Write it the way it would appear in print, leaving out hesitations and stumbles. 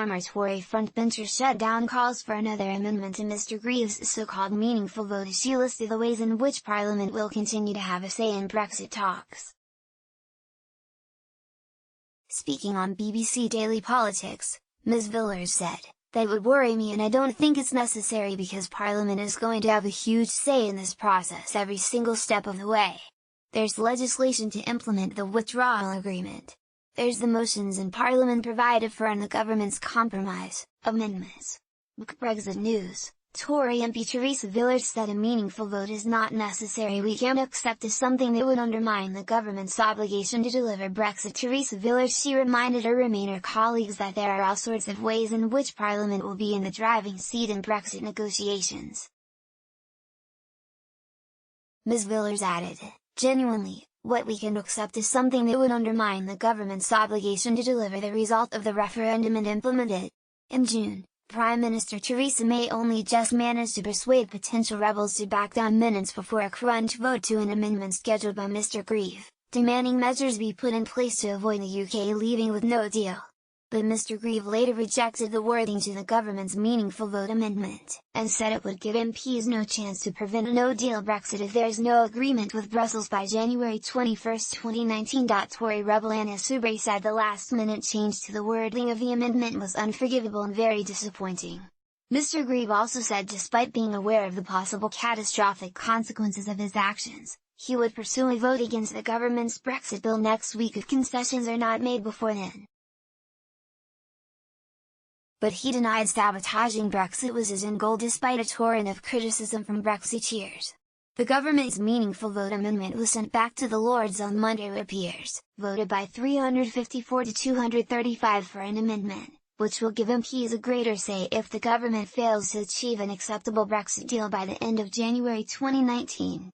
former Tory frontbencher shut down calls for another amendment to Mr Grieve's so-called meaningful vote as she listed the ways in which Parliament will continue to have a say in Brexit talks. Speaking on BBC Daily Politics, Ms Villiers said, "That would worry me, and I don't think it's necessary because Parliament is going to have a huge say in this process every single step of the way. There's legislation to implement the withdrawal agreement. There's the motions in Parliament provided for and the government's compromise amendments." Brexit news. Tory MP Theresa Villiers said a meaningful vote is not necessary. "We can't accept as something that would undermine the government's obligation to deliver Brexit." Theresa Villiers she reminded her Remainer colleagues that there are all sorts of ways in which Parliament will be in the driving seat in Brexit negotiations. Ms Villiers added, "Genuinely, what we can accept is something that would undermine the government's obligation to deliver the result of the referendum and implement it." In June, Prime Minister Theresa May only just managed to persuade potential rebels to back down minutes before a crunch vote to an amendment scheduled by Mr Grieve, demanding measures be put in place to avoid the UK leaving with no deal. But Mr Grieve later rejected the wording to the government's meaningful vote amendment, and said it would give MPs no chance to prevent a no-deal Brexit if there is no agreement with Brussels by January 21, 2019. Tory rebel Anna Soubry said the last-minute change to the wording of the amendment was unforgivable and very disappointing. Mr Grieve also said despite being aware of the possible catastrophic consequences of his actions, he would pursue a vote against the government's Brexit bill next week if concessions are not made before then. But he denied sabotaging Brexit was his end goal despite a torrent of criticism from Brexiteers. The government's meaningful vote amendment was sent back to the Lords on Monday. It appears, voted by 354 to 235 for an amendment, which will give MPs a greater say if the government fails to achieve an acceptable Brexit deal by the end of January 2019.